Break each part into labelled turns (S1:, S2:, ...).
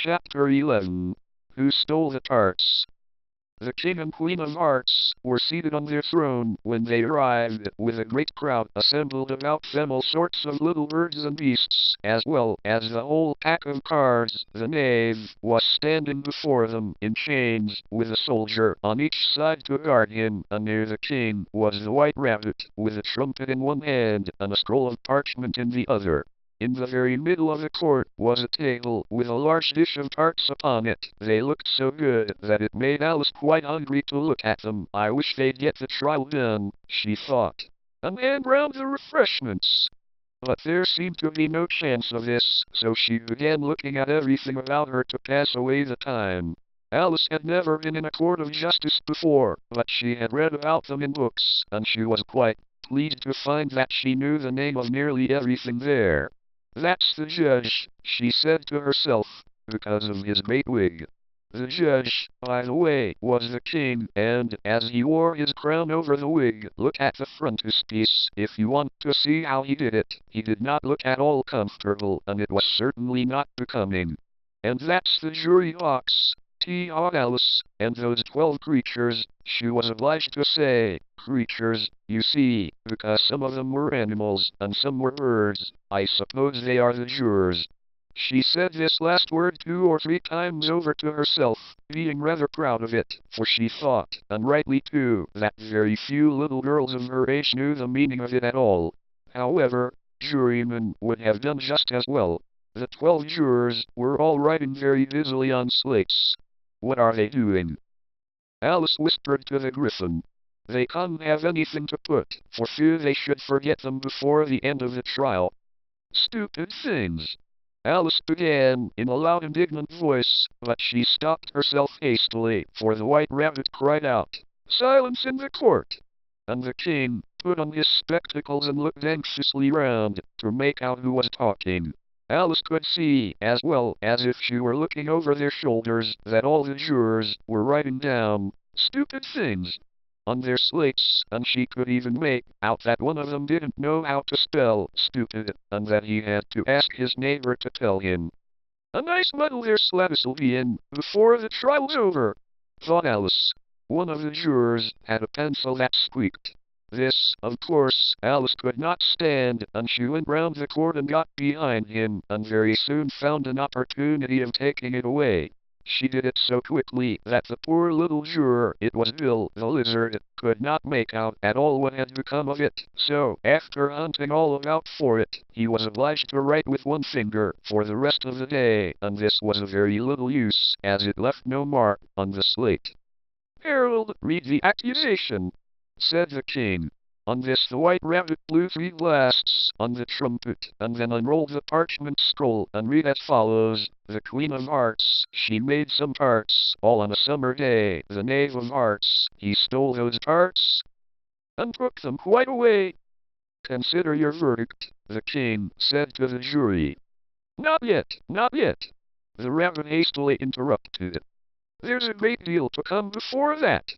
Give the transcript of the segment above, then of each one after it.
S1: Chapter 11. Who Stole the Tarts? The King and Queen of Hearts were seated on their throne when they arrived, with a great crowd assembled about them, all sorts of little birds and beasts, as well as the whole pack of cards. The knave was standing before them in chains, with a soldier on each side to guard him, and near the king was the white rabbit, with a trumpet in one hand and a scroll of parchment in the other. In the very middle of the court was a table with a large dish of tarts upon it. They looked so good that it made Alice quite hungry to look at them. I wish they'd get the trial done, she thought, and hand round the refreshments. But there seemed to be no chance of this, so she began looking at everything about her to pass away the time. Alice had never been in a court of justice before, but she had read about them in books, and she was quite pleased to find that she knew the name of nearly everything there. "That's the judge," she said to herself, because of his great wig. The judge, by the way, was the king, and as he wore his crown over the wig, look at the frontispiece if you want to see how he did it. He did not look at all comfortable, and it was certainly not becoming. "And that's the jury box," thought Alice, "and those 12 creatures," she was obliged to say creatures, you see, because some of them were animals, and some were birds. "I suppose they are the jurors." She said this last word 2 or 3 times over to herself, being rather proud of it, for she thought, and rightly too, that very few little girls of her age knew the meaning of it at all. However, jurymen would have done just as well. The 12 jurors were all writing very busily on slates. "What are they doing?" Alice whispered to the griffin. "They can't have anything to put, for fear they should forget them before the end of the trial." "Stupid things," Alice began in a loud, indignant voice, but she stopped herself hastily, for the white rabbit cried out, "Silence in the court!" And the king put on his spectacles and looked anxiously round, to make out who was talking. Alice could see, as well as if she were looking over their shoulders, that all the jurors were writing down "stupid things" on their slates, and she could even make out that one of them didn't know how to spell stupid, and that he had to ask his neighbor to tell him. "A nice muddle their slavis'll be in, before the trial's over," thought Alice. One of the jurors had a pencil that squeaked. This, of course, Alice could not stand, and she went round the court and got behind him, and very soon found an opportunity of taking it away. She did it so quickly that the poor little juror, it was Bill the lizard, could not make out at all what had become of it, so, after hunting all about for it, he was obliged to write with one finger for the rest of the day, and this was of very little use, as it left no mark on the slate. "Harold, read the accusation," said the king. On this the white rabbit blew 3 blasts on the trumpet, and then unrolled the parchment scroll, and read as follows: "The Queen of Hearts, she made some tarts, all on a summer day. The Knave of Hearts, he stole those tarts, and took them quite away. Consider your verdict," the king said to the jury. "Not yet, not yet," the rabbit hastily interrupted. "There's a great deal to come before that."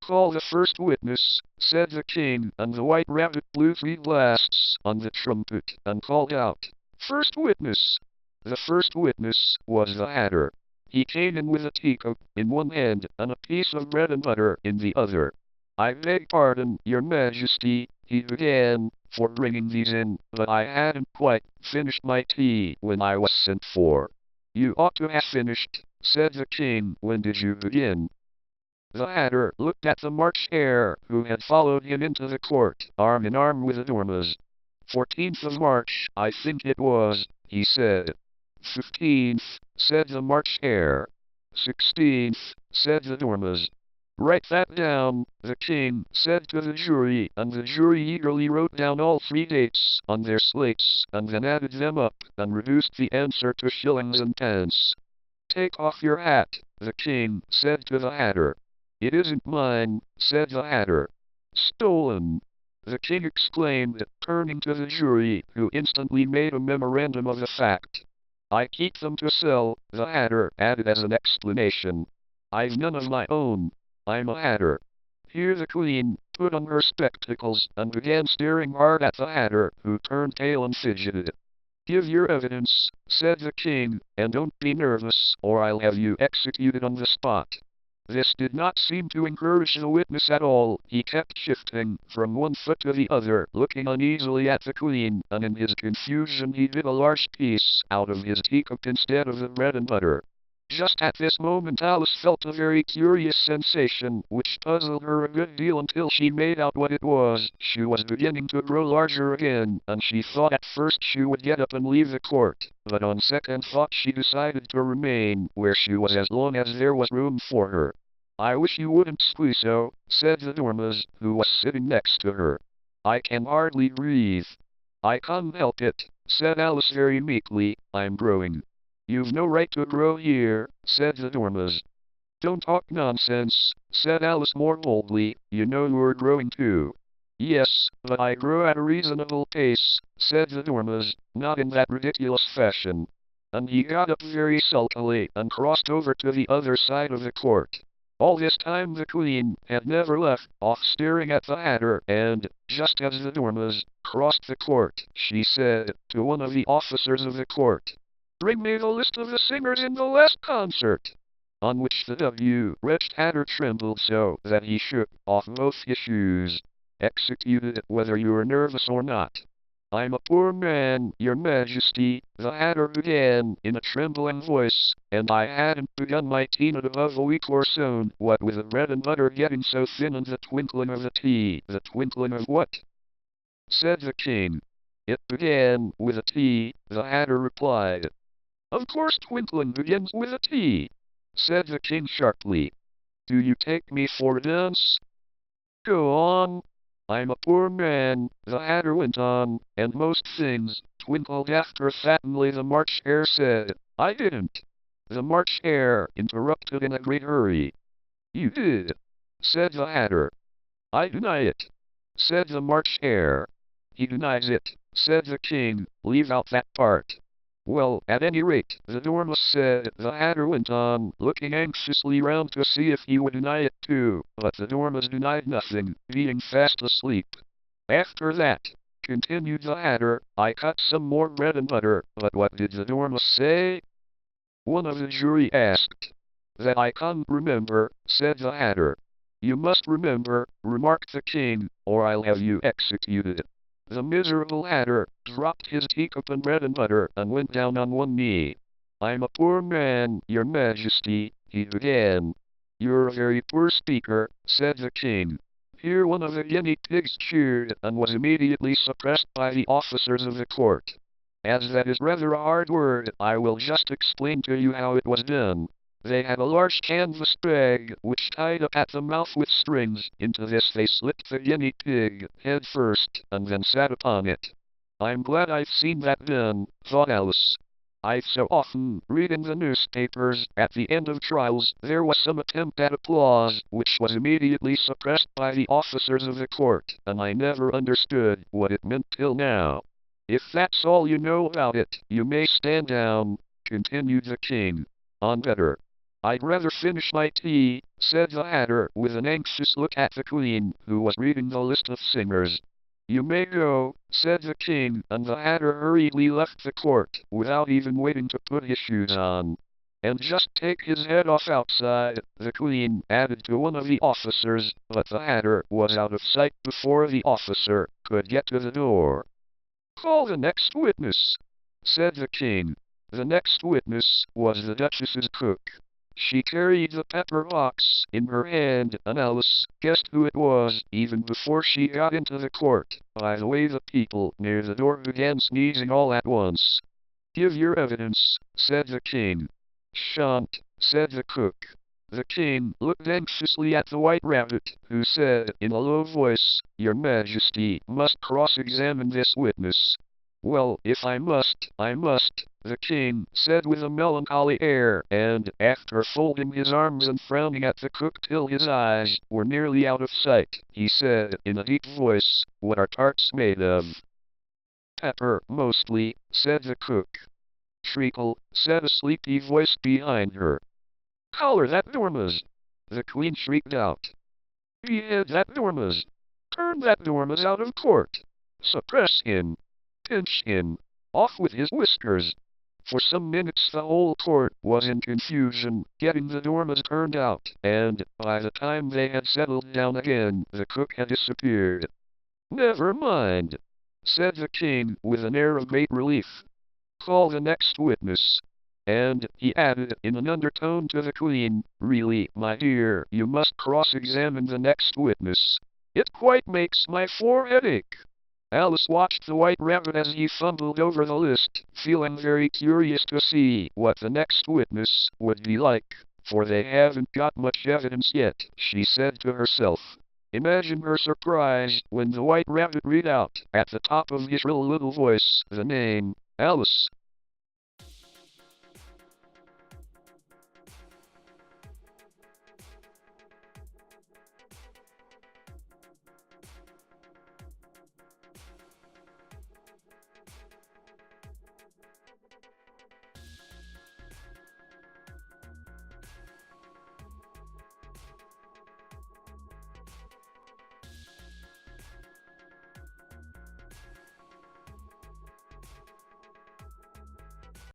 S1: "Call the first witness," said the king, and the white rabbit blew 3 blasts on the trumpet, and called out, "First witness." The first witness was the Hatter. He came in with a teacup in one hand, and a piece of bread and butter in the other. "I beg pardon, your majesty," he began, "for bringing these in, but I hadn't quite finished my tea when I was sent for." "You ought to have finished," said the king. "When did you begin?" The Hatter looked at the March Hare, who had followed him into the court, arm in arm with the Dormouse. "14th of March, I think it was," he said. "15th, said the March Hare. 16th, said the Dormouse. "Write that down," the king said to the jury, and the jury eagerly wrote down all 3 dates on their slates, and then added them up, and reduced the answer to shillings and pence. "Take off your hat," the king said to the Hatter. "It isn't mine," said the Hatter. "Stolen!" the king exclaimed, turning to the jury, who instantly made a memorandum of the fact. "I keep them to sell," the Hatter added as an explanation. "I've none of my own. I'm a Hatter." Here the queen put on her spectacles and began staring hard at the Hatter, who turned pale and fidgeted. Give your evidence, said the king, and don't be nervous, or I'll have you executed on the spot. This did not seem to encourage the witness at all. He kept shifting from one foot to the other, looking uneasily at the queen, and in his confusion he bit a large piece out of his teacup instead of the bread and butter. Just at this moment Alice felt a very curious sensation, which puzzled her a good deal until she made out what it was. She was beginning to grow larger again, and she thought at first she would get up and leave the court, but on second thought she decided to remain where she was as long as there was room for her. I wish you wouldn't squeeze so, said the Dormouse, who was sitting next to her. I can hardly breathe. I can't help it, said Alice very meekly, I'm growing. You've no right to grow here, said the Dormouse. Don't talk nonsense, said Alice more boldly, you know you're growing too. Yes, but I grow at a reasonable pace, said the Dormouse, not in that ridiculous fashion. And he got up very sulkily and crossed over to the other side of the court. All this time the queen had never left off staring at the Hatter, and, just as the Dormouse crossed the court, she said to one of the officers of the court, Bring me the list of the singers in the last concert. On which the wretched Hatter trembled so that he shook off both his shoes. Executed whether you are nervous or not. I'm a poor man, your majesty, the Hatter began in a trembling voice, and I hadn't begun my tea in above a week or so, what with the bread and butter getting so thin and the twinkling of the tea. The twinkling of what? Said the king. It began with a T, the Hatter replied. Of course twinkling begins with a T, said the king sharply. Do you take me for a dance? Go on. I'm a poor man, the Hatter went on, and most things twinkled after fattly the March Hare said. I didn't. The March Hare interrupted in a great hurry. You did, said the Hatter. I deny it, said the March Hare. He denies it, said the king, leave out that part. Well, at any rate, the Dormouse said, the Hatter went on, looking anxiously round to see if he would deny it too, but the Dormouse denied nothing, being fast asleep. After that, continued the Hatter, I cut some more bread and butter, but what did the Dormouse say? One of the jury asked. That I can't remember, said the Hatter. You must remember, remarked the king, or I'll have you executed. The miserable Hatter dropped his teacup and bread and butter and went down on one knee. I'm a poor man, your majesty, he began. You're a very poor speaker, said the king. Here one of the guinea pigs cheered and was immediately suppressed by the officers of the court. As that is rather a hard word, I will just explain to you how it was done. They had a large canvas bag, which tied up at the mouth with strings. Into this they slipped the guinea pig, head first, and then sat upon it. I'm glad I've seen that done, thought Alice. I've so often read in the newspapers, at the end of trials, there was some attempt at applause, which was immediately suppressed by the officers of the court, and I never understood what it meant till now. If that's all you know about it, you may stand down, continued the king. On better. I'd rather finish my tea, said the Hatter, with an anxious look at the queen, who was reading the list of singers. You may go, said the king, and the Hatter hurriedly left the court, without even waiting to put his shoes on. And just take his head off outside, the queen added to one of the officers, but the Hatter was out of sight before the officer could get to the door. Call the next witness, said the king. The next witness was the Duchess's cook. She carried the pepper box in her hand, and Alice guessed who it was, even before she got into the court. By the way, the people near the door began sneezing all at once. Give your evidence, said the king. Shan't, said the cook. The king looked anxiously at the White Rabbit, who said in a low voice, Your Majesty must cross-examine this witness. Well, if I must, I must, the king said with a melancholy air, and, after folding his arms and frowning at the cook till his eyes were nearly out of sight, he said in a deep voice, What are tarts made of? Pepper, mostly, said the cook. Treacle, said a sleepy voice behind her. Collar that Dormouse! The queen shrieked out. Behead that Dormouse! Turn that Dormouse out of court! Suppress him! Pinch him! Off with his whiskers! For some minutes the whole court was in confusion, getting the dormouse turned out, and, by the time they had settled down again, the cook had disappeared. "Never mind," said the king, with an air of great relief. "Call the next witness." And, he added in an undertone to the queen, "Really, my dear, you must cross-examine the next witness. It quite makes my forehead ache." Alice watched the White Rabbit as he fumbled over the list, feeling very curious to see what the next witness would be like. "For they haven't got much evidence yet," she said to herself. Imagine her surprise when the White Rabbit read out, at the top of his shrill little voice, the name, Alice.